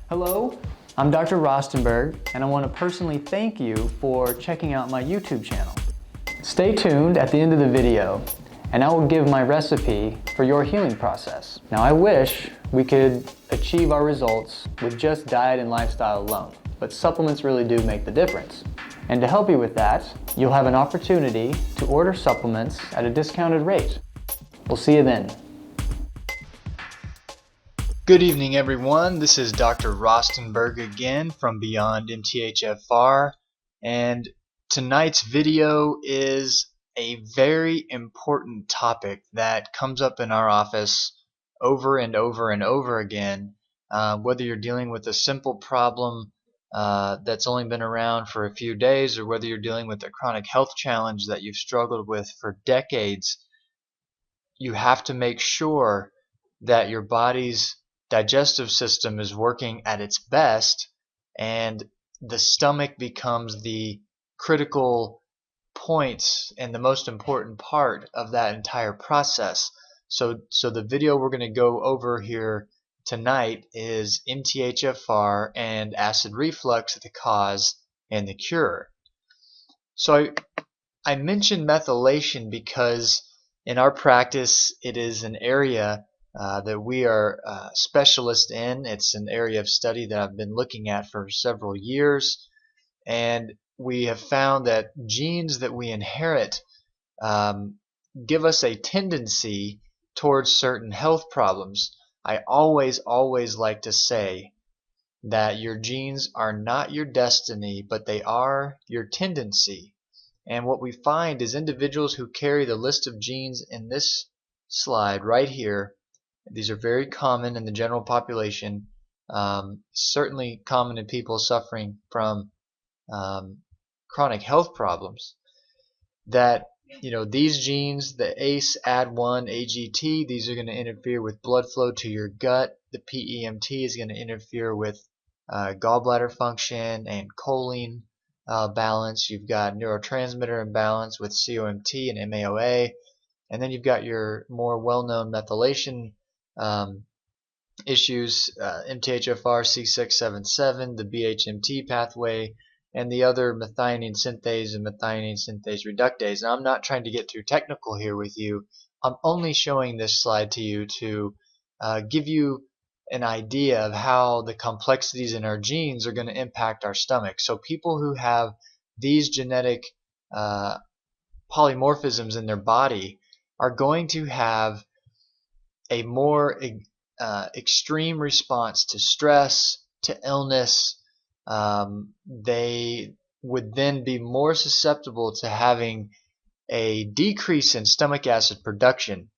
Hello, I'm Dr. Rostenberg, and I want to personally thank you for checking out my YouTube channel. Stay tuned at the end of the video, and I will give my recipe for your healing process. Now, I wish we could achieve our results with just diet and lifestyle alone, but supplements really do make the difference. And to help you with that, you'll have an opportunity to order supplements at a discounted rate. We'll see you then. Good evening, everyone. This is Dr. Rostenberg again from BeyondMTHFR, and tonight's video is a very important topic that comes up in our office over and over and over again, whether you're dealing with a simple problem that's only been around for a few days, or whether you're dealing with a chronic health challenge that you've struggled with for decades. You have to make sure that your body's digestive system is working at its best, and the stomach becomes the critical point and the most important part of that entire process. So the video we're going to go over here tonight is MTHFR and acid reflux, the cause and the cure. So I mentioned methylation because in our practice it is an area that we are specialists in. It's an area of study that I've been looking at for several years, and we have found that genes that we inherit give us a tendency towards certain health problems. I always like to say that your genes are not your destiny, but they are your tendency. And what we find is individuals who carry the list of genes in this slide right here, these are very common in the general population, certainly common in people suffering from chronic health problems, that these genes, the ACE, AD1, AGT, these are going to interfere with blood flow to your gut. The PEMT is going to interfere with gallbladder function and choline balance. You've got neurotransmitter imbalance with COMT and MAOA, and then you've got your more well-known methylation issues, MTHFR, C677, the BHMT pathway, and the other methionine synthase and methionine synthase reductase. Now, I'm not trying to get too technical here with you. I'm only showing this slide to you to give you an idea of how the complexities in our genes are going to impact our stomach. So people who have these genetic polymorphisms in their body are going to have a more extreme response to stress, to illness. They would then be more susceptible to having a decrease in stomach acid production,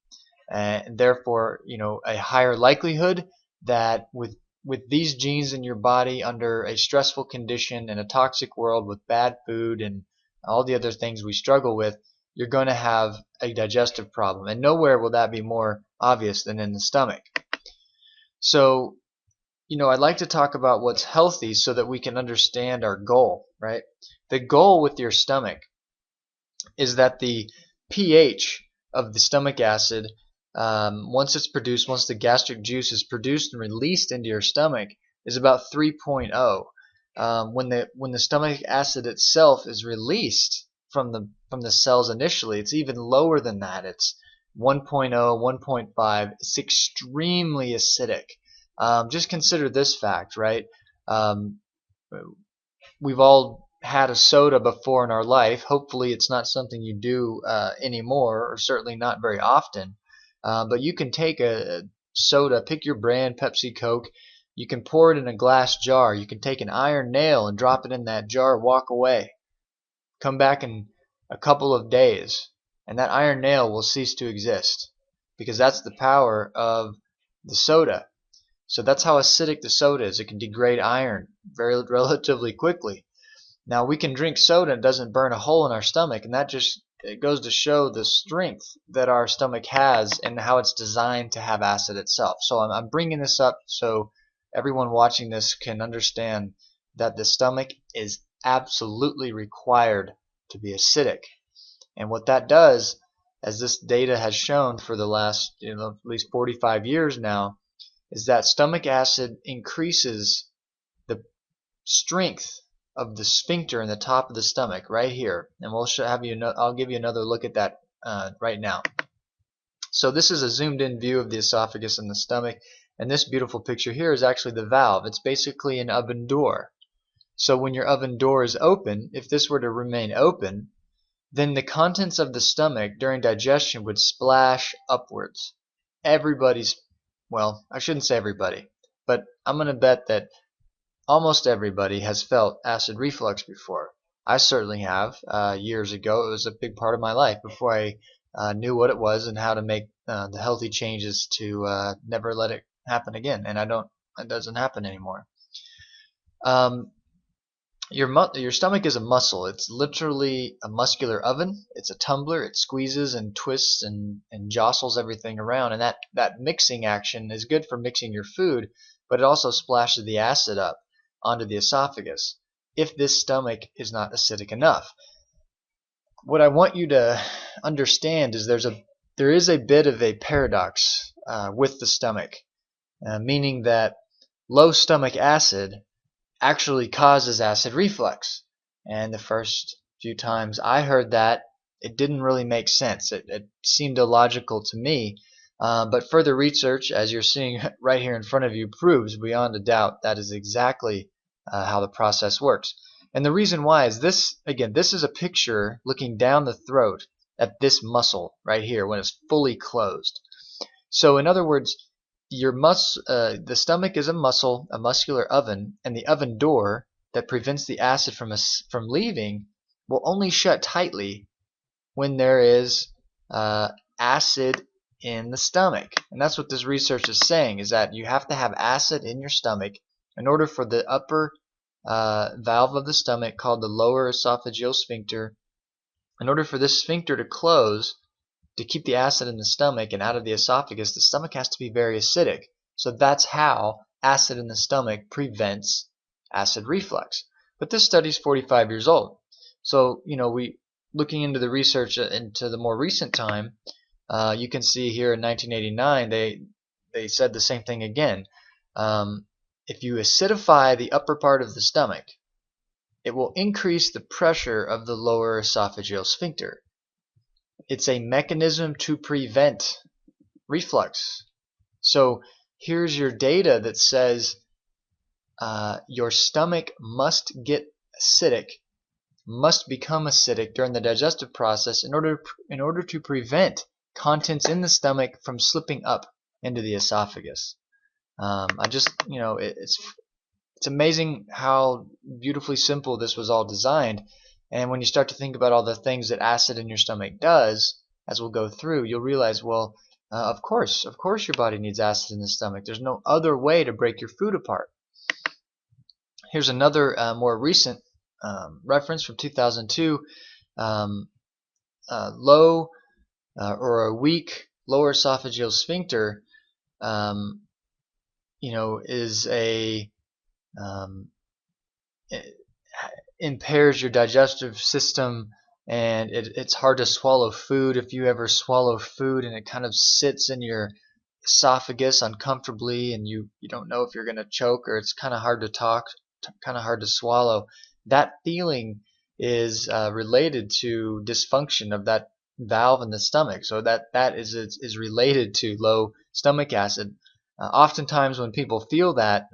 and therefore a higher likelihood that with these genes in your body under a stressful condition in a toxic world with bad food and all the other things we struggle with, you're going to have a digestive problem, and nowhere will that be more obvious than in the stomach. So I'd like to talk about what's healthy so that we can understand our goal, right? The goal with your stomach is that the pH of the stomach acid, once the gastric juice is produced and released into your stomach, is about 3.0. When the stomach acid itself is released from the cells initially, it's even lower than that. It's 1.0, 1.5. It's extremely acidic. Just consider this fact, right? We've all had a soda before in our life. Hopefully it's not something you do anymore, or certainly not very often. But you can take a soda, pick your brand, Pepsi, Coke. You can pour it in a glass jar. You can take an iron nail and drop it in that jar, walk away. Come back in a couple of days, and that iron nail will cease to exist, because that's the power of the soda. So that's how acidic the soda is. It can degrade iron relatively quickly. Now, we can drink soda and it doesn't burn a hole in our stomach, and it goes to show the strength that our stomach has and how it's designed to have acid itself. So I'm bringing this up so everyone watching this can understand that the stomach is absolutely required to be acidic. And what that does, as this data has shown for the last at least 45 years now, is that stomach acid increases strength of the sphincter in the top of the stomach right here, and I'll give you another look at that right now. So this is a zoomed in view of the esophagus and the stomach, and this beautiful picture here is actually the valve. It's basically an oven door. So when your oven door is open, if this were to remain open, then the contents of the stomach during digestion would splash upwards. Well, I shouldn't say everybody, but I'm going to bet that almost everybody has felt acid reflux before. I certainly have. Years ago, it was a big part of my life before I knew what it was and how to make the healthy changes to never let it happen again. And it doesn't happen anymore. Your stomach is a muscle. It's literally a muscular oven. It's a tumbler. It squeezes and twists and jostles everything around. And that mixing action is good for mixing your food, but it also splashes the acid up onto the esophagus if this stomach is not acidic enough. What I want you to understand is there is a bit of a paradox with the stomach, meaning that low stomach acid actually causes acid reflux. And the first few times I heard that, it didn't really make sense. It seemed illogical to me. But further research, as you're seeing right here in front of you, proves beyond a doubt that is exactly how the process works. And the reason why is this, again, this is a picture looking down the throat at this muscle right here when it's fully closed. So in other words, the stomach is a muscle, a muscular oven, and the oven door that prevents the acid from leaving will only shut tightly when there is acid in the stomach. And that's what this research is saying, is that you have to have acid in your stomach in order for the upper valve of the stomach, called the lower esophageal sphincter, in order for this sphincter to close, to keep the acid in the stomach and out of the esophagus, the stomach has to be very acidic. So that's how acid in the stomach prevents acid reflux. But this study is 45 years old. So, looking into the research into the more recent time, you can see here in 1989, they said the same thing again. If you acidify the upper part of the stomach, it will increase the pressure of the lower esophageal sphincter. It's a mechanism to prevent reflux. So here's your data that says your stomach must get acidic, must become acidic during the digestive process in order to prevent contents in the stomach from slipping up into the esophagus. It's amazing how beautifully simple this was all designed. And when you start to think about all the things that acid in your stomach does, as we'll go through, you'll realize, well, of course your body needs acid in the stomach. There's no other way to break your food apart. Here's another more recent reference from 2002. Low or a weak lower esophageal sphincter, it impairs your digestive system, and it's hard to swallow food. If you ever swallow food and it kind of sits in your esophagus uncomfortably and you don't know if you're going to choke, or it's kind of hard to talk, kind of hard to swallow, that feeling is related to dysfunction of that valve in the stomach. So that is related to low stomach acid. Oftentimes when people feel that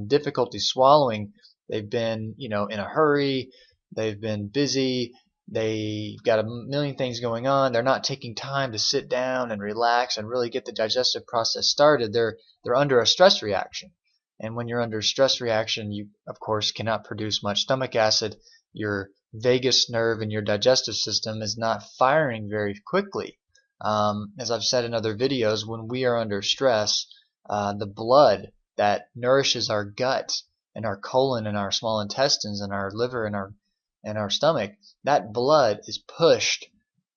difficulty swallowing, they've been in a hurry, they've been busy, they've got a million things going on, they're not taking time to sit down and relax and really get the digestive process started. They're under a stress reaction. And when you're under a stress reaction, you of course cannot produce much stomach acid. Your vagus nerve in your digestive system is not firing very quickly. As I've said in other videos, when we are under stress, the blood that nourishes our gut and our colon and our small intestines and our liver and our stomach, that blood is pushed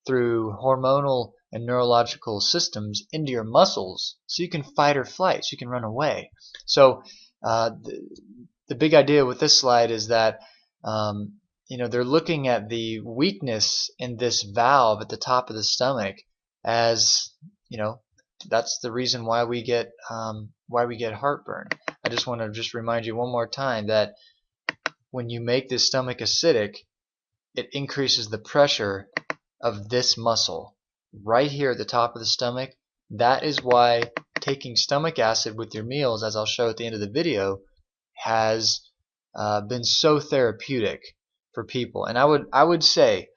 through hormonal and neurological systems into your muscles, so you can fight or flight, so you can run away. So the big idea with this slide is that they're looking at the weakness in this valve at the top of the stomach as that's the reason why we get heartburn. I just want to remind you one more time that when you make this stomach acidic, it increases the pressure of this muscle right here at the top of the stomach. That is why taking stomach acid with your meals, as I'll show at the end of the video, has been so therapeutic for people. And I would say,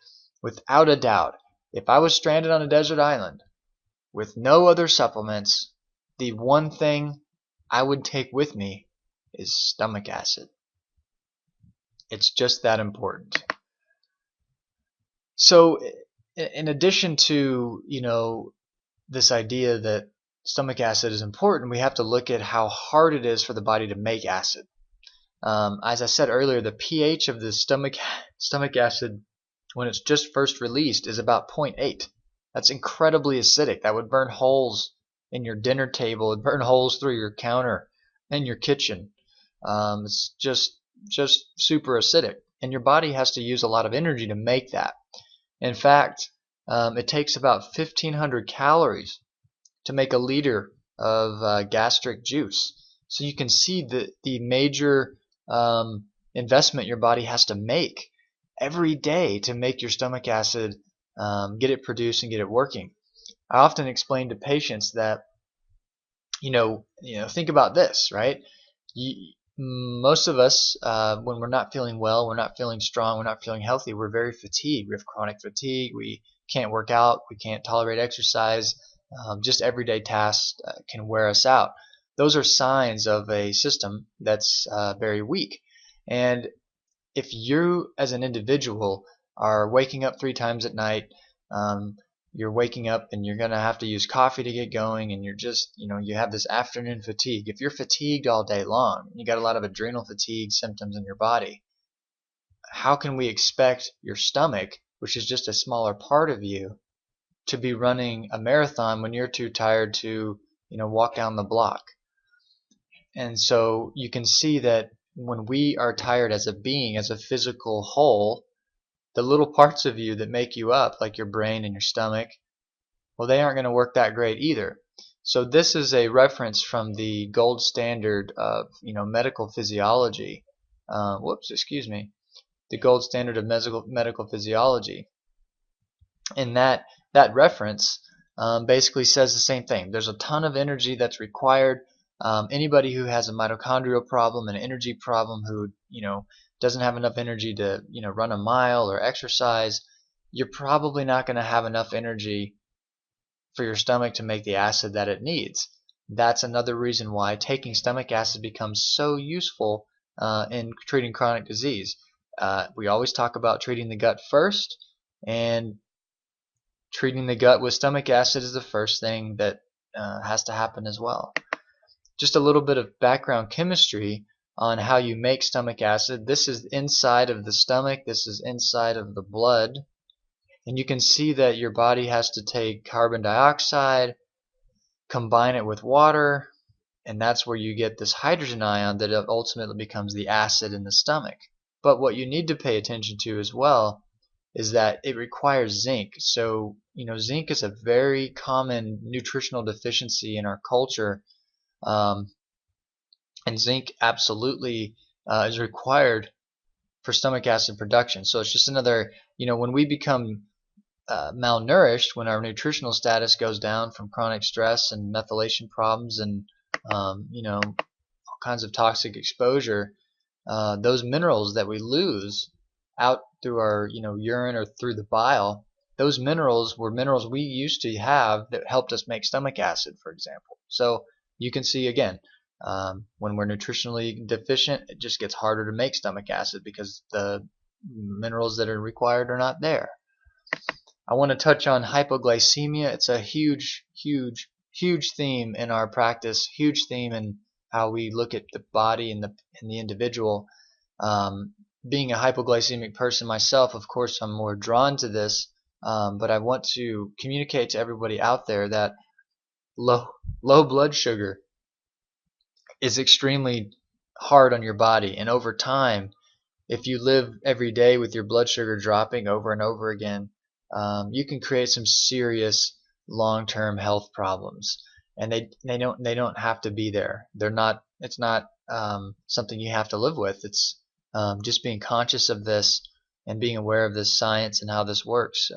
without a doubt, if I was stranded on a desert island with no other supplements, the one thing I would take with me is stomach acid. It's just that important. So in addition to, this idea that stomach acid is important, we have to look at how hard it is for the body to make acid. As I said earlier, the pH of the stomach acid when it's just first released is about 0.8. That's incredibly acidic. That would burn holes in your dinner table. It'd burn holes through your counter and your kitchen. It's just super acidic, and your body has to use a lot of energy to make that. In fact, it takes about 1,500 calories to make a liter of gastric juice. So you can see the major investment your body has to make every day to make your stomach acid, get it produced and get it working. I often explain to patients that, think about this, right? Most of us, when we're not feeling well, we're not feeling strong, we're not feeling healthy, we're very fatigued. We have chronic fatigue. We can't work out. We can't tolerate exercise. Just everyday tasks can wear us out. Those are signs of a system that's very weak. And if you, as an individual, are waking up 3 times at night, you're waking up and you're going to have to use coffee to get going, and you're just, you have this afternoon fatigue. If you're fatigued all day long, you got a lot of adrenal fatigue symptoms in your body, how can we expect your stomach, which is just a smaller part of you, to be running a marathon when you're too tired to, walk down the block? And so you can see that when we are tired as a being, as a physical whole, the little parts of you that make you up, like your brain and your stomach, well, they aren't going to work that great either. So this is a reference from the gold standard of, medical physiology. The gold standard of medical physiology. And that reference basically says the same thing. There's a ton of energy that's required. Anybody who has a mitochondrial problem, an energy problem, who doesn't have enough energy to run a mile or exercise, you're probably not going to have enough energy for your stomach to make the acid that it needs. That's another reason why taking stomach acid becomes so useful in treating chronic disease. We always talk about treating the gut first, and treating the gut with stomach acid is the first thing that has to happen as well. Just a little bit of background chemistry on how you make stomach acid. This is inside of the stomach. This is inside of the blood. And you can see that your body has to take carbon dioxide, combine it with water, and that's where you get this hydrogen ion that ultimately becomes the acid in the stomach. But what you need to pay attention to as well is that it requires zinc. So, zinc is a very common nutritional deficiency in our culture. And zinc absolutely is required for stomach acid production. So it's just another, when we become malnourished, when our nutritional status goes down from chronic stress and methylation problems and, all kinds of toxic exposure, those minerals that we lose out through our, urine or through the bile, those minerals were minerals we used to have that helped us make stomach acid, for example. So you can see again, when we're nutritionally deficient, it just gets harder to make stomach acid because the minerals that are required are not there. I want to touch on hypoglycemia. It's a huge theme in our practice, huge theme in how we look at the body and the individual. Being a hypoglycemic person myself, of course, I'm more drawn to this, but I want to communicate to everybody out there that low blood sugar is extremely hard on your body, and over time, if you live every day with your blood sugar dropping over and over again, you can create some serious long-term health problems, and they don't have to be there. It's not something you have to live with. It's just being conscious of this and being aware of this science and how this works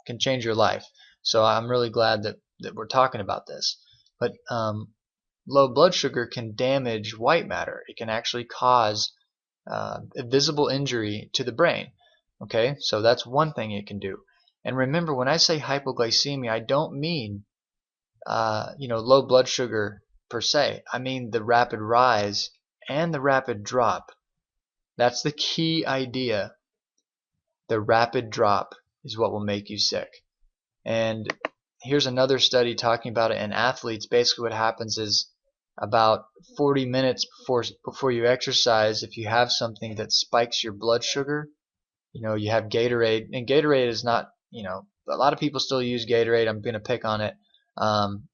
can change your life. So I'm really glad that we're talking about this. But low blood sugar can damage white matter. It can actually cause a visible injury to the brain. Okay, so that's one thing it can do. And remember, when I say hypoglycemia, I don't mean low blood sugar per se. I mean the rapid rise and the rapid drop. That's the key idea. The rapid drop is what will make you sick. And here's another study talking about it in athletes. Basically what happens is about 40 minutes before you exercise, if you have something that spikes your blood sugar, you have Gatorade, and Gatorade is not, a lot of people still use Gatorade. I'm going to pick on it.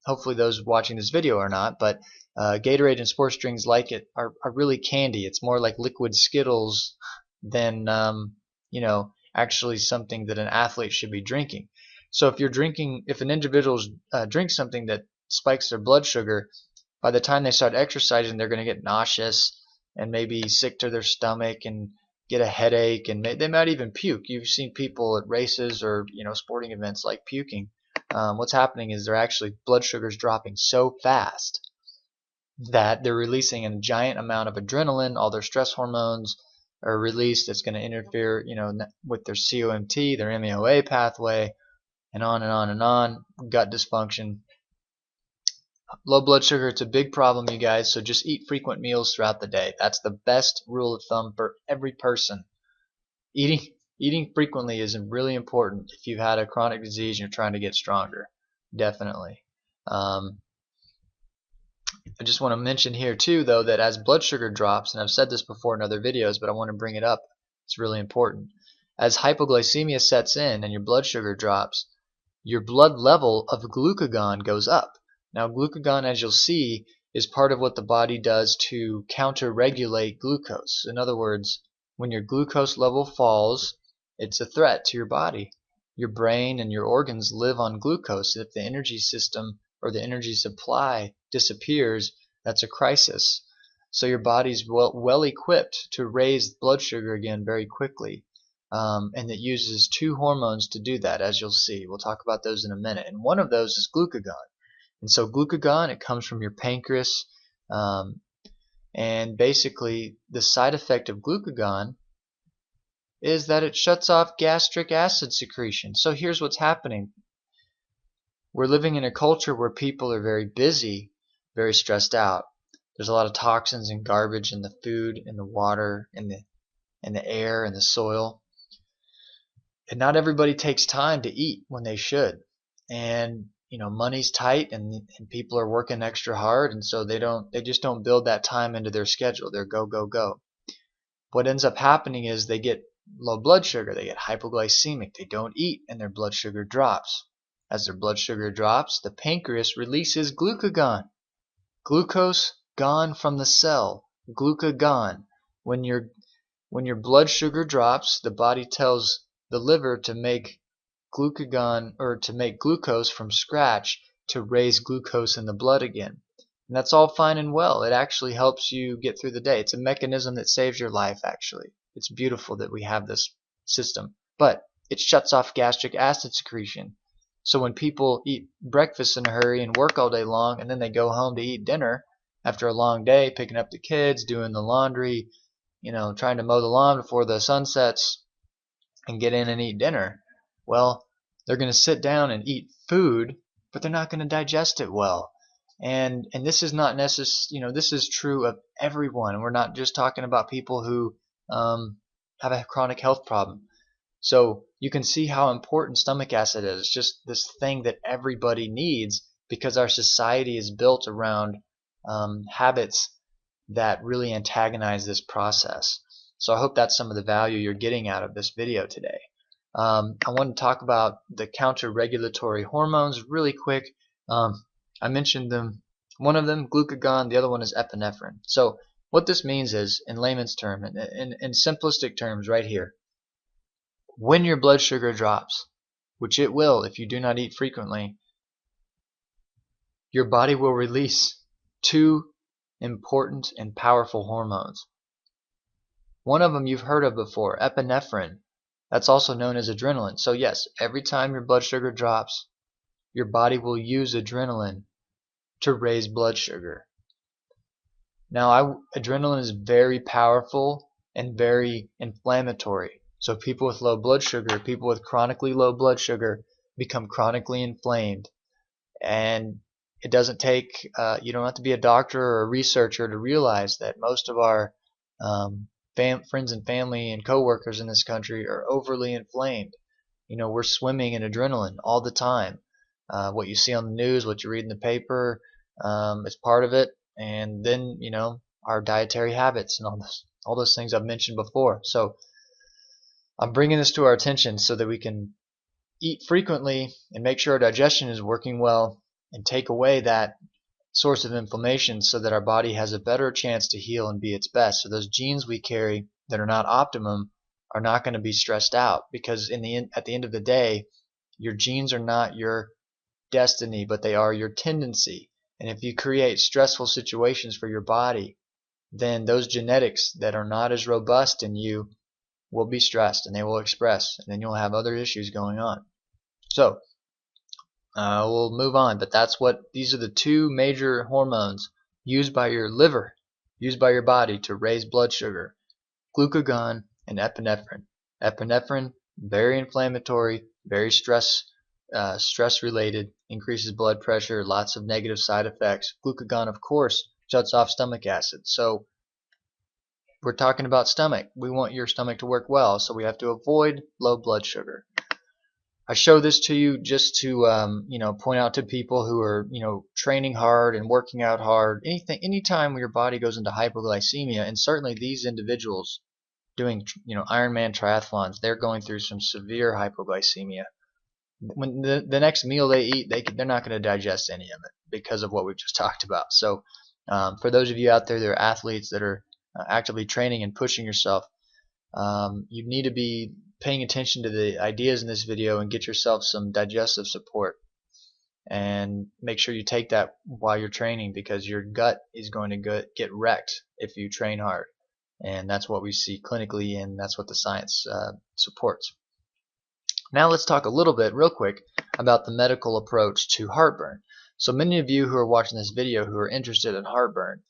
Hopefully those watching this video are not, but Gatorade and sports drinks like it are really candy. It's more like liquid Skittles than, actually something that an athlete should be drinking. So if an individual drinks something that spikes their blood sugar, by the time they start exercising, they're going to get nauseous and maybe sick to their stomach and get a headache, and they might even puke. You've seen people at races or sporting events like puking. What's happening is their actually blood sugar's dropping so fast that they're releasing a giant amount of adrenaline. All their stress hormones are released. It's going to interfere, with their COMT, their MAOA pathway, and on and on and on. Gut dysfunction. Low blood sugar, it's a big problem, you guys, so just eat frequent meals throughout the day. That's the best rule of thumb for every person. Eating frequently is really important if you've had a chronic disease and you're trying to get stronger. Definitely. I just want to mention here too, though, that as blood sugar drops, and I've said this before in other videos, but I want to bring it up. It's really important. As hypoglycemia sets in and your blood sugar drops, your blood level of glucagon goes up. Now, glucagon, as you'll see, is part of what the body does to counter-regulate glucose. In other words, when your glucose level falls, it's a threat to your body. Your brain and your organs live on glucose. If the energy system or the energy supply disappears, that's a crisis. So your body's well equipped to raise blood sugar again very quickly. And it uses two hormones to do that, as you'll see. We'll talk about those in a minute. And one of those is glucagon. And so glucagon, it comes from your pancreas. And basically, the side effect of glucagon is that it shuts off gastric acid secretion. So here's what's happening. We're living in a culture where people are very busy, very stressed out. There's a lot of toxins and garbage in the food, in the water, in the air, in the soil. And not everybody takes time to eat when they should. And money's tight, and people are working extra hard, and so they just don't build that time into their schedule. They're go, go, go. What ends up happening is they get low blood sugar, they get hypoglycemic, they don't eat, and their blood sugar drops. As their blood sugar drops, the pancreas releases glucagon. Glucose gone from the cell. Glucagon. When your blood sugar drops, the body tells the liver to make glucagon, or to make glucose from scratch, to raise glucose in the blood again. And that's all fine and well. It actually helps you get through the day. It's a mechanism that saves your life, actually. It's beautiful that we have this system. But it shuts off gastric acid secretion. So when people eat breakfast in a hurry and work all day long, and then they go home to eat dinner after a long day, picking up the kids, doing the laundry, trying to mow the lawn before the sun sets, and get in and eat dinner, well, they're going to sit down and eat food, but they're not going to digest it well. And this is not necessary. This is true of everyone. We're not just talking about people who have a chronic health problem. So you can see how important stomach acid is. It's just this thing that everybody needs, because our society is built around habits that really antagonize this process. So I hope that's some of the value you're getting out of this video today. I want to talk about the counter-regulatory hormones really quick. I mentioned them. One of them, glucagon. The other one is epinephrine. So what this means is, in layman's terms, in simplistic terms right here, when your blood sugar drops, which it will if you do not eat frequently, your body will release two important and powerful hormones. One of them you've heard of before, epinephrine. That's also known as adrenaline. So yes, every time your blood sugar drops, your body will use adrenaline to raise blood sugar. Now, adrenaline is very powerful and very inflammatory. So people with low blood sugar, people with chronically low blood sugar, become chronically inflamed. And it doesn't take, you don't have to be a doctor or a researcher to realize that most of our friends and family and coworkers in this country are overly inflamed. You know, we're swimming in adrenaline all the time. What you see on the news, what you read in the paper, is part of it. And then, you know, our dietary habits and all those things I've mentioned before. So I'm bringing this to our attention so that we can eat frequently and make sure our digestion is working well and take away that source of inflammation so that our body has a better chance to heal and be its best. So those genes we carry that are not optimum are not going to be stressed out, because at the end of the day, your genes are not your destiny, but they are your tendency. And if you create stressful situations for your body, then those genetics that are not as robust in you will be stressed and they will express, and then you'll have other issues going on. So we'll move on, but these are the two major hormones used by your liver, used by your body to raise blood sugar: glucagon and epinephrine. Epinephrine, very inflammatory, very stress related, increases blood pressure, lots of negative side effects. Glucagon, of course, shuts off stomach acid. So we're talking about stomach. We want your stomach to work well, so we have to avoid low blood sugar. I show this to you just to point out to people who are training hard and working out hard. Anytime your body goes into hypoglycemia, and certainly these individuals doing Ironman triathlons, they're going through some severe hypoglycemia. When the next meal they eat, they're not going to digest any of it because of what we've just talked about. So for those of you out there that are athletes that are actively training and pushing yourself, you need to be paying attention to the ideas in this video and get yourself some digestive support, and make sure you take that while you're training, because your gut is going to get wrecked if you train hard, and that's what we see clinically, and that's what the science supports. Now let's talk a little bit real quick about the medical approach to heartburn. So many of you who are watching this video who are interested in heartburn,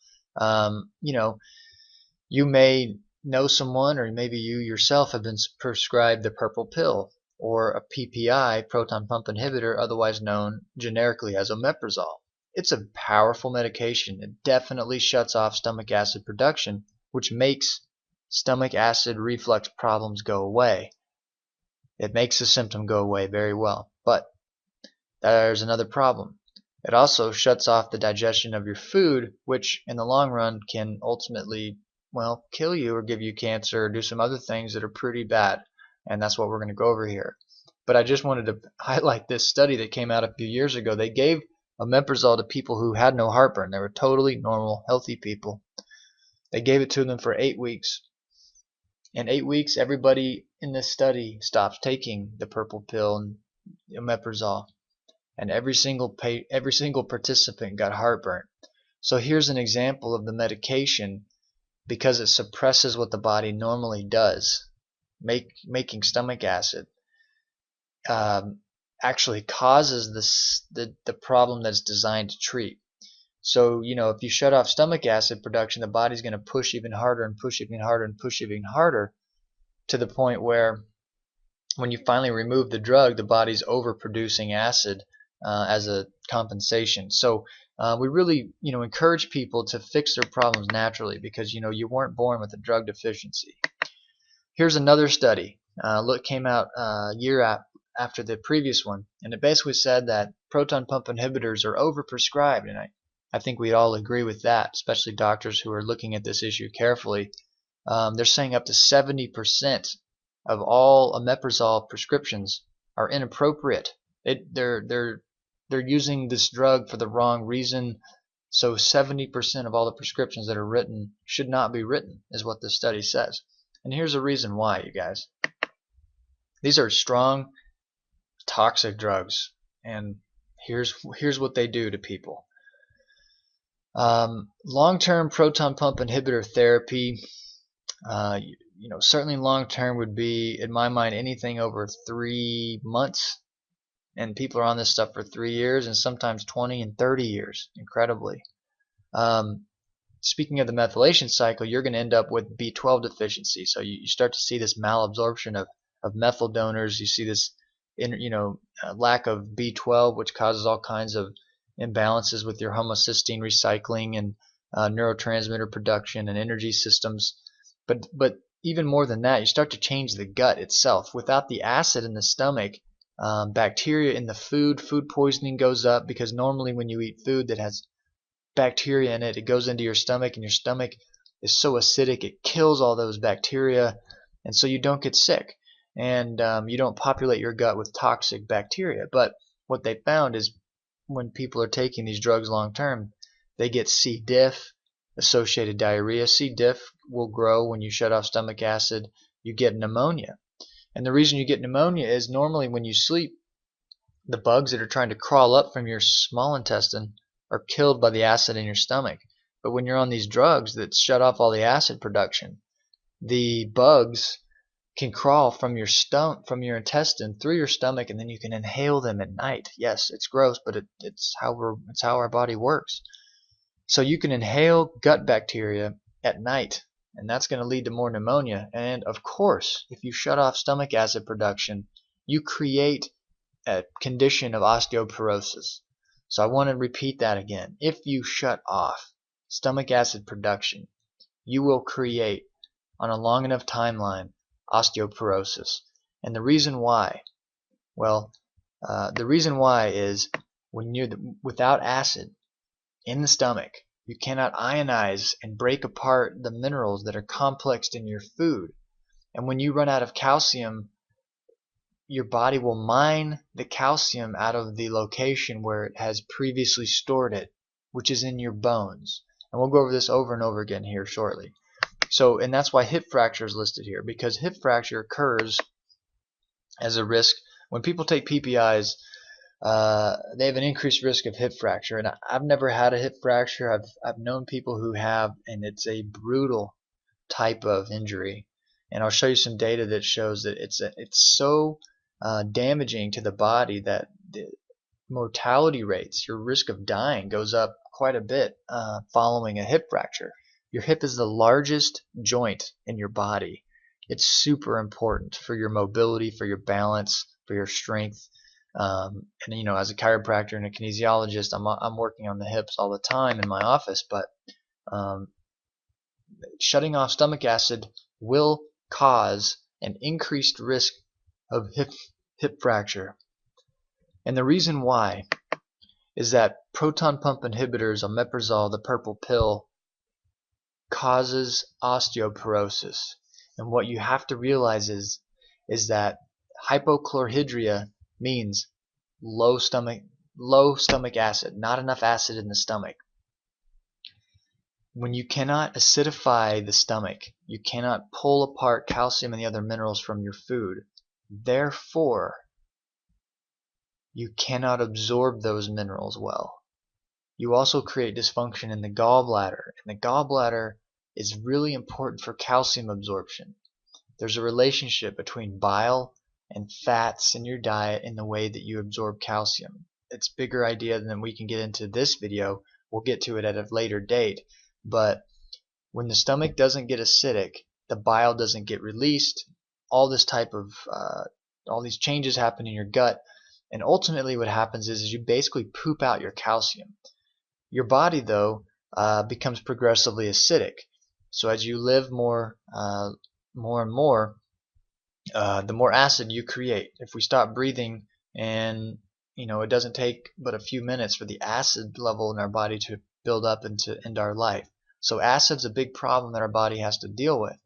you may know someone, or maybe you yourself have been prescribed the purple pill, or a PPI, proton pump inhibitor, otherwise known generically as Omeprazole. It's a powerful medication. It definitely shuts off stomach acid production, which makes stomach acid reflux problems go away. It makes the symptom go away very well. But there's another problem. It also shuts off the digestion of your food, which in the long run can ultimately, well, kill you or give you cancer or do some other things that are pretty bad. And that's what we're going to go over here. But I just wanted to highlight this study that came out a few years ago. They gave omeprazole to people who had no heartburn. They were totally normal, healthy people. They gave it to them for 8 weeks. In 8 weeks, everybody in this study stopped taking the purple pill and omeprazole, and every single participant got heartburn. So here's an example of the medication, because it suppresses what the body normally does, making stomach acid, actually causes the problem that's designed to treat. So, if you shut off stomach acid production, the body's going to push even harder and push even harder and push even harder, to the point where when you finally remove the drug, the body's overproducing acid as a compensation. So we really encourage people to fix their problems naturally, because you weren't born with a drug deficiency. Here's another study. Came out a year after the previous one, and it basically said that proton pump inhibitors are overprescribed, and I think we all agree with that, especially doctors who are looking at this issue carefully. They're saying up to 70% of all omeprazole prescriptions are inappropriate. They're using this drug for the wrong reason. So 70% of all the prescriptions that are written should not be written, is what this study says. And here's a reason why, you guys. These are strong, toxic drugs, and here's what they do to people. Long-term proton pump inhibitor therapy, certainly long term would be, in my mind, anything over 3 months. And people are on this stuff for 3 years and sometimes 20 and 30 years, incredibly. Um, Speaking of the methylation cycle, you're going to end up with B12 deficiency. So you start to see this malabsorption of methyl donors. You see this, lack of B12, which causes all kinds of imbalances with your homocysteine recycling and neurotransmitter production and energy systems. But even more than that, you start to change the gut itself. Without the acid in the stomach, bacteria in the food poisoning goes up, because normally when you eat food that has bacteria in it, it goes into your stomach, and your stomach is so acidic it kills all those bacteria, and so you don't get sick, and you don't populate your gut with toxic bacteria. But what they found is when people are taking these drugs long term, they get C. diff, associated diarrhea. C. diff will grow when you shut off stomach acid. You get pneumonia, and the reason you get pneumonia is normally when you sleep, the bugs that are trying to crawl up from your small intestine are killed by the acid in your stomach. But when you're on these drugs that shut off all the acid production, the bugs can crawl from your intestine through your stomach, and then you can inhale them at night. Yes, it's gross, but it's how our body works. So you can inhale gut bacteria at night, and that's going to lead to more pneumonia. And of course, if you shut off stomach acid production, you create a condition of osteoporosis. So I want to repeat that again. If you shut off stomach acid production, you will create, on a long enough timeline, osteoporosis. And the reason why, the reason why is when you're without acid in the stomach, you cannot ionize and break apart the minerals that are complexed in your food. And when you run out of calcium, your body will mine the calcium out of the location where it has previously stored it, which is in your bones. And we'll go over this over and over again here shortly. So, and that's why hip fracture is listed here, because hip fracture occurs as a risk. When people take PPIs, they have an increased risk of hip fracture. And I've never had a hip fracture. I've known people who have, and it's a brutal type of injury. And I'll show you some data that shows that it's so damaging to the body that the mortality rates, your risk of dying, goes up quite a bit following a hip fracture. Your hip is the largest joint in your body. It's super important for your mobility, for your balance, for your strength. And as a chiropractor and a kinesiologist, I'm working on the hips all the time in my office. But shutting off stomach acid will cause an increased risk of hip fracture. And the reason why is that proton pump inhibitors, omeprazole, the purple pill, causes osteoporosis. And what you have to realize is that hypochlorhydria means low stomach acid, not enough acid in the stomach. When you cannot acidify the stomach, you cannot pull apart calcium and the other minerals from your food. Therefore, you cannot absorb those minerals well. You also create dysfunction in the gallbladder, and the gallbladder is really important for calcium absorption. There's a relationship between bile and fats in your diet in the way that you absorb calcium. It's a bigger idea than we can get into this video. We'll get to it at a later date. But when the stomach doesn't get acidic, the bile doesn't get released, all this type of all these changes happen in your gut, and ultimately what happens is you basically poop out your calcium. Your body, though, becomes progressively acidic. So as you live more and more, the more acid you create. If we stop breathing, and it doesn't take but a few minutes for the acid level in our body to build up into our life. So acid's a big problem that our body has to deal with.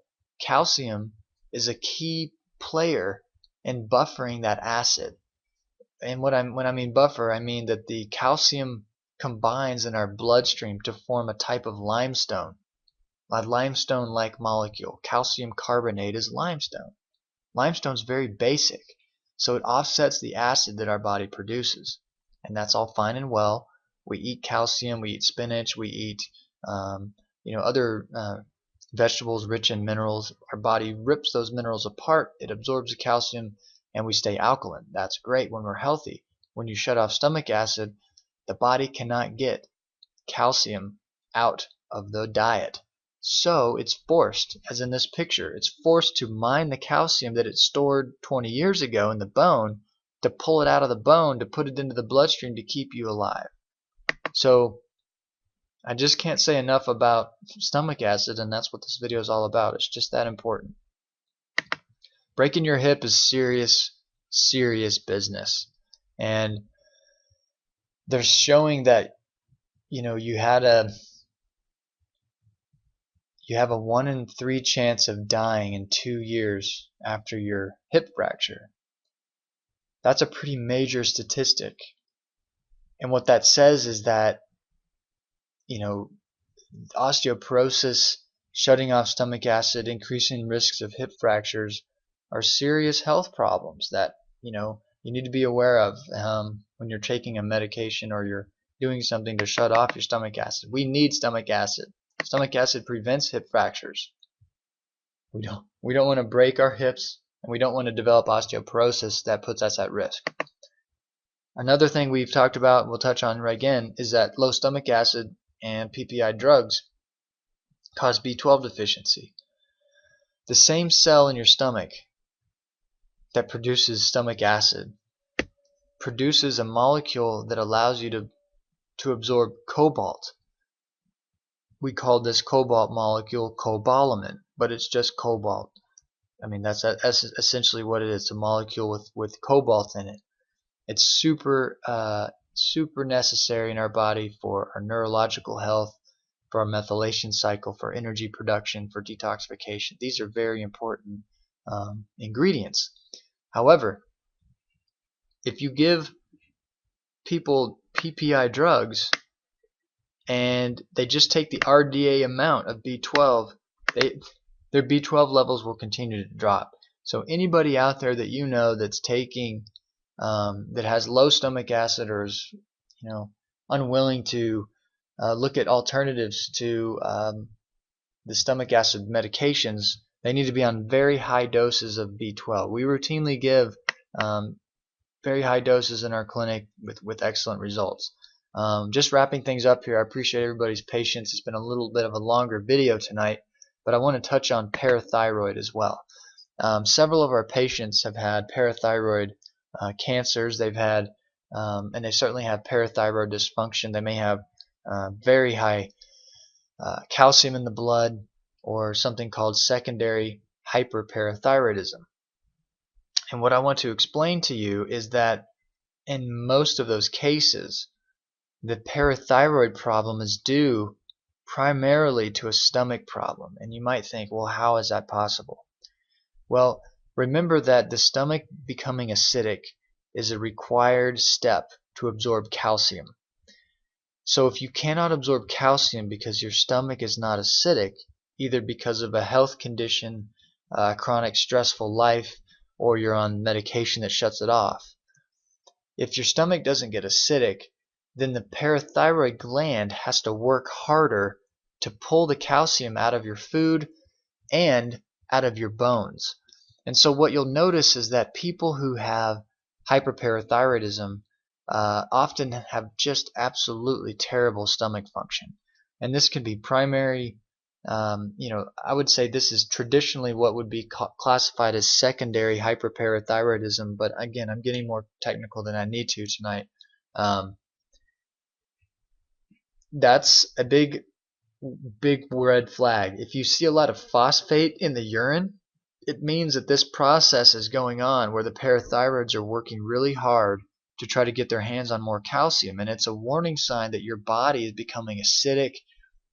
Calcium is a key player in buffering that acid. And when I mean buffer, I mean that the calcium combines in our bloodstream to form a type of limestone, a limestone-like molecule. Calcium carbonate is limestone. Limestone's very basic, so it offsets the acid that our body produces. And that's all fine and well. We eat calcium, we eat spinach, we eat other Vegetables rich in minerals, our body rips those minerals apart, it absorbs the calcium, and we stay alkaline. That's great when we're healthy. When you shut off stomach acid, the body cannot get calcium out of the diet. So it's forced, as in this picture, it's forced to mine the calcium that it stored 20 years ago in the bone, to pull it out of the bone, to put it into the bloodstream to keep you alive. So I just can't say enough about stomach acid, and that's what this video is all about. It's just that important. Breaking your hip is serious, serious business. And they're showing that, you have a 1 in 3 chance of dying in 2 years after your hip fracture. That's a pretty major statistic. And what that says is that, osteoporosis, shutting off stomach acid, increasing risks of hip fractures are serious health problems that, you need to be aware of when you're taking a medication or you're doing something to shut off your stomach acid. We need stomach acid. Stomach acid prevents hip fractures. We don't want to break our hips, and we don't want to develop osteoporosis that puts us at risk. Another thing we've talked about, and we'll touch on right again, is that low stomach acid and PPI drugs cause B12 deficiency. The same cell in your stomach that produces stomach acid produces a molecule that allows you to absorb cobalt. We call this cobalt molecule cobalamin, but it's just cobalt. I mean, that's essentially what it is. It's a molecule with cobalt in it. It's super necessary in our body for our neurological health, for our methylation cycle, for energy production, for detoxification. These are very important ingredients. However, if you give people PPI drugs and they just take the RDA amount of B12, their B12 levels will continue to drop. So anybody out there that that's taking that has low stomach acid or is unwilling to look at alternatives to the stomach acid medications, they need to be on very high doses of B12. We routinely give very high doses in our clinic with excellent results. Just wrapping things up here, I appreciate everybody's patience. It's been a little bit of a longer video tonight, but I want to touch on parathyroid as well. Several of our patients have had parathyroid cancers. They've had, and they certainly have parathyroid dysfunction. They may have very high calcium in the blood, or something called secondary hyperparathyroidism. And what I want to explain to you is that in most of those cases, the parathyroid problem is due primarily to a stomach problem. And you might think, well, how is that possible? Well, remember that the stomach becoming acidic is a required step to absorb calcium. So if you cannot absorb calcium because your stomach is not acidic, either because of a health condition, chronic stressful life, or you're on medication that shuts it off, if your stomach doesn't get acidic, then the parathyroid gland has to work harder to pull the calcium out of your food and out of your bones. And so what you'll notice is that people who have hyperparathyroidism often have just absolutely terrible stomach function. And this can be primary, I would say this is traditionally what would be classified as secondary hyperparathyroidism, but again, I'm getting more technical than I need to tonight. That's a big red flag. If you see a lot of phosphate in the urine, it means that this process is going on where the parathyroids are working really hard to try to get their hands on more calcium, and it's a warning sign that your body is becoming acidic,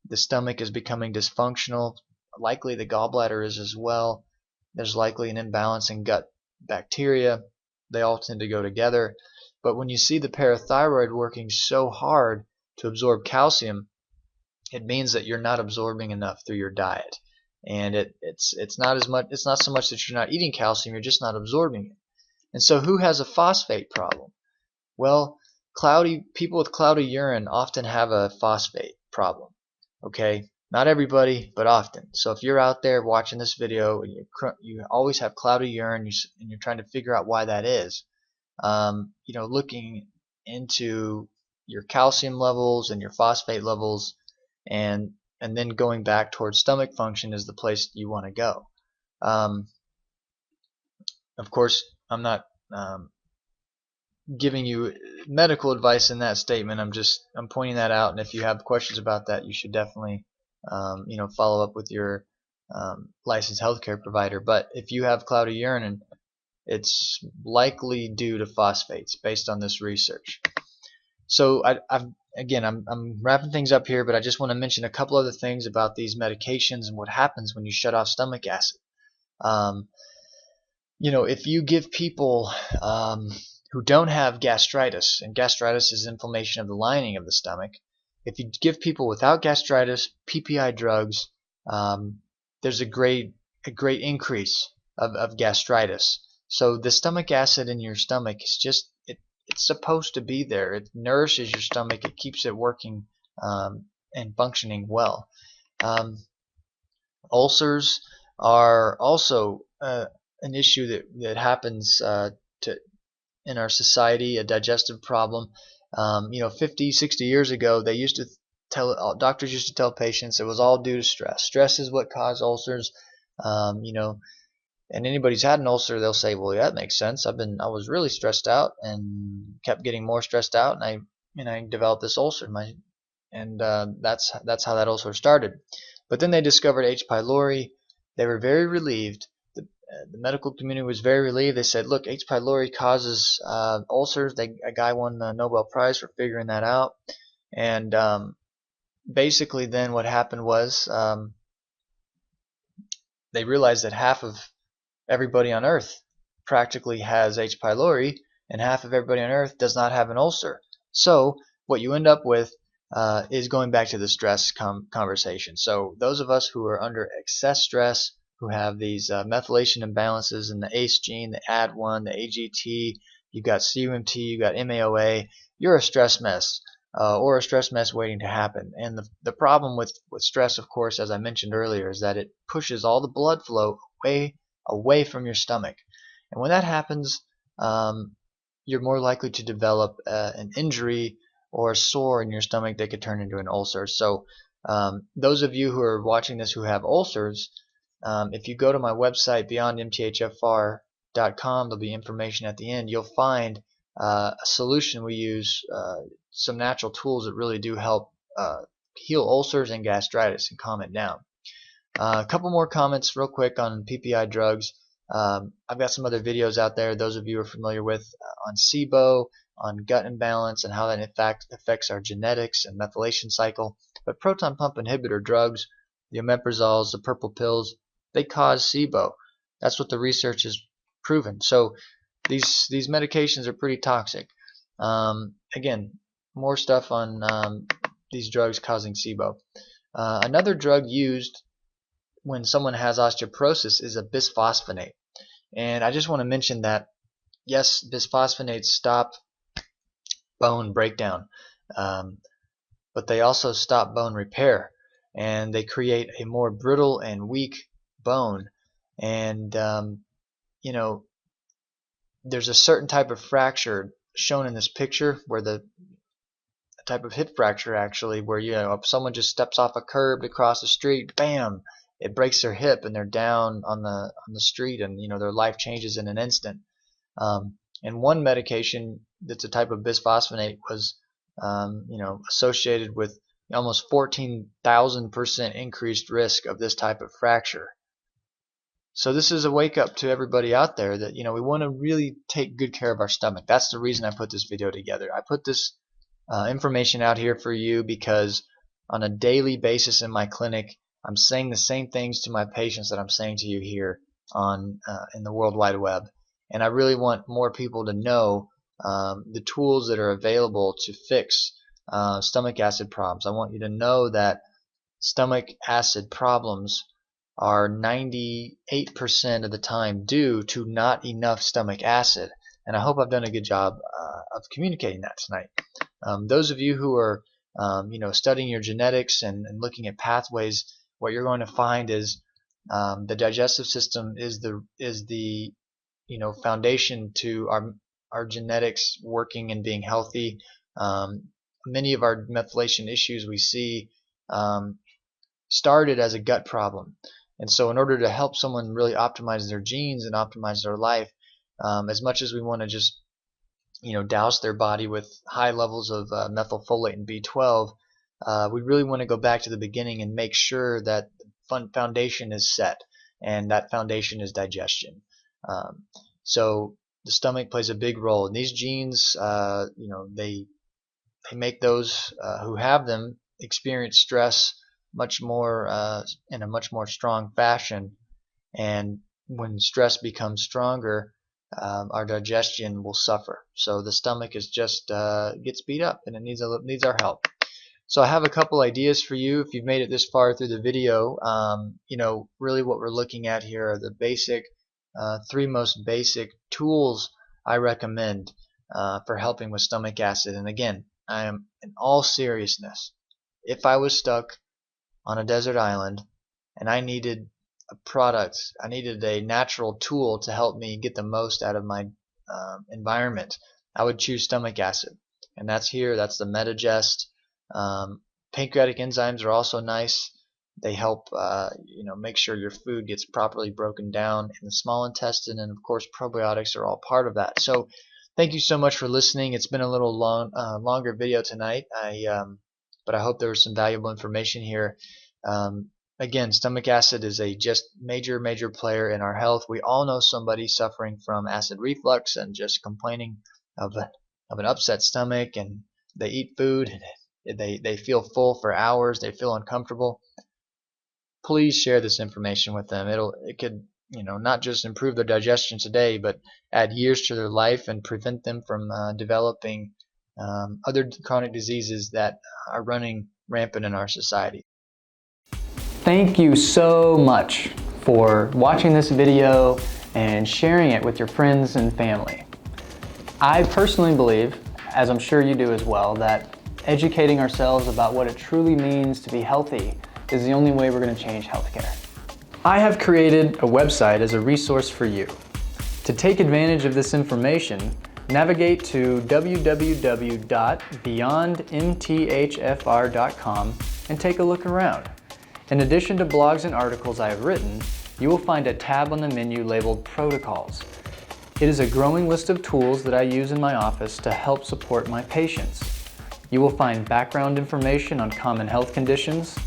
the stomach is becoming dysfunctional, likely the gallbladder is as well. There's likely an imbalance in gut bacteria. They all tend to go together. But when you see the parathyroid working so hard to absorb calcium, it means that you're not absorbing enough through your diet. And it's not so much that you're not eating calcium, you're just not absorbing it. And so who has a phosphate problem? Well, people with cloudy urine often have a phosphate problem. Okay, Not everybody, but often. So if you're out there watching this video and you always have cloudy urine and you're trying to figure out why that is, looking into your calcium levels and your phosphate levels, and then going back towards stomach function is the place you want to go. Of course, I'm not giving you medical advice in that statement. I'm pointing that out, and if you have questions about that, you should definitely follow up with your licensed healthcare provider. But if you have cloudy urine, it's likely due to phosphates based on this research. So I'm wrapping things up here, but I just want to mention a couple other things about these medications and what happens when you shut off stomach acid. If you give people who don't have gastritis, and gastritis is inflammation of the lining of the stomach, if you give people without gastritis PPI drugs, there's a great increase of gastritis. So the stomach acid in your stomach is it's supposed to be there. It nourishes your stomach. It keeps it working and functioning well. Ulcers are also an issue that happens in our society, a digestive problem. 50, 60 years ago, they used to doctors used to tell patients it was all due to stress. Stress is what caused ulcers. And anybody's had an ulcer, they'll say, well, yeah, that makes sense. I was really stressed out and kept getting more stressed out, and I developed this ulcer. That's how that ulcer started. But then they discovered H. pylori. They were very relieved. The medical community was very relieved. They said, look, H. pylori causes ulcers. A guy won the Nobel Prize for figuring that out. And basically then what happened was they realized that half of everybody on Earth practically has H. pylori, and half of everybody on Earth does not have an ulcer. So what you end up with is going back to the stress conversation. So those of us who are under excess stress, who have these methylation imbalances in the ACE gene, the AD1, the AGT, you've got CUMT, you've got MAOA, you're a stress mess, or a stress mess waiting to happen. And the problem with stress, of course, as I mentioned earlier, is that it pushes all the blood flow away from your stomach. And when that happens, you're more likely to develop an injury or a sore in your stomach that could turn into an ulcer. So those of you who are watching this who have ulcers, if you go to my website, BeyondMTHFR.com, there'll be information at the end. You'll find a solution. We use some natural tools that really do help heal ulcers and gastritis and calm it down. A couple more comments real quick on PPI drugs. I've got some other videos out there those of you are familiar with on SIBO, on gut imbalance, and how that in fact affects our genetics and methylation cycle. But proton pump inhibitor drugs, the omeprazoles, the purple pills, they cause SIBO. That's what the research has proven. So these medications are pretty toxic. Again, more stuff on these drugs causing SIBO. Another drug used when someone has osteoporosis is a bisphosphonate. And I just want to mention that, yes, bisphosphonates stop bone breakdown, but they also stop bone repair, and they create a more brittle and weak bone. And there's a certain type of fracture shown in this picture where a type of hip fracture actually, where if someone just steps off a curb to cross the street, bam, it breaks their hip and they're down on the street, and their life changes in an instant. And one medication that's a type of bisphosphonate was associated with almost 14,000% increased risk of this type of fracture. So this is a wake up to everybody out there that we want to really take good care of our stomach. That's the reason I put this video together. I put this information out here for you because on a daily basis in my clinic, I'm saying the same things to my patients that I'm saying to you here on in the World Wide Web. And I really want more people to know the tools that are available to fix stomach acid problems. I want you to know that stomach acid problems are 98% of the time due to not enough stomach acid. And I hope I've done a good job of communicating that tonight. Those of you who are studying your genetics and looking at pathways, what you're going to find is the digestive system is the foundation to our genetics working and being healthy. Many of our methylation issues we see started as a gut problem, and so in order to help someone really optimize their genes and optimize their life, as much as we want to just douse their body with high levels of methylfolate and B12, we really want to go back to the beginning and make sure that the foundation is set, and that foundation is digestion. So the stomach plays a big role, and these genes, they make those who have them experience stress much more in a much more strong fashion. And when stress becomes stronger, our digestion will suffer. So the stomach is just gets beat up, and it needs our help. So I have a couple ideas for you if you've made it this far through the video. Really what we're looking at here are the basic three most basic tools I recommend for helping with stomach acid. And again, I am in all seriousness, if I was stuck on a desert island and I needed a product, I needed a natural tool to help me get the most out of my environment, I would choose stomach acid. And that's the Medigest. Pancreatic enzymes are also nice. They help make sure your food gets properly broken down in the small intestine, and of course probiotics are all part of that. So thank you so much for listening. It's been a little longer video tonight, but I hope there was some valuable information here. Again, stomach acid is a just major player in our health. We all know somebody suffering from acid reflux and just complaining of an upset stomach, and they eat food and they feel full for hours, they feel uncomfortable. Please share this information with them. It could not just improve their digestion today, but add years to their life and prevent them from developing other chronic diseases that are running rampant in our society. Thank you so much for watching this video and sharing it with your friends and family. I personally believe, as I'm sure you do as well, that educating ourselves about what it truly means to be healthy is the only way we're going to change healthcare. I have created a website as a resource for you. To take advantage of this information, navigate to www.beyondmthfr.com and take a look around. In addition to blogs and articles I have written, you will find a tab on the menu labeled Protocols. It is a growing list of tools that I use in my office to help support my patients. You will find background information on common health conditions.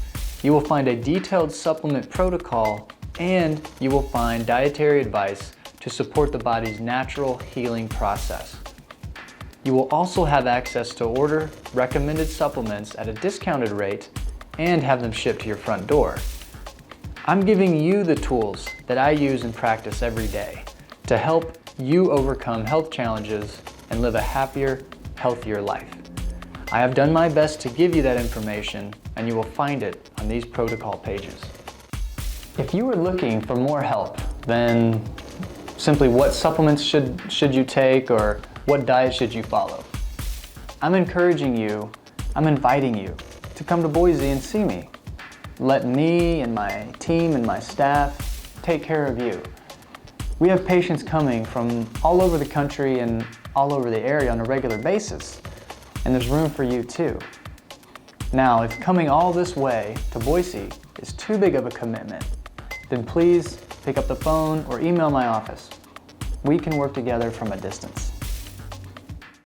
You will find a detailed supplement protocol, and you will find dietary advice to support the body's natural healing process. You will also have access to order recommended supplements at a discounted rate and have them shipped to your front door. I'm giving you the tools that I use in practice every day to help you overcome health challenges and live a happier, healthier life. I have done my best to give you that information, and you will find it on these protocol pages. If you are looking for more help than simply what supplements should you take or what diet should you follow, I'm inviting you to come to Boise and see me. Let me and my team and my staff take care of you. We have patients coming from all over the country and all over the area on a regular basis, and there's room for you too. Now, if coming all this way to Boise is too big of a commitment, then please pick up the phone or email my office. We can work together from a distance.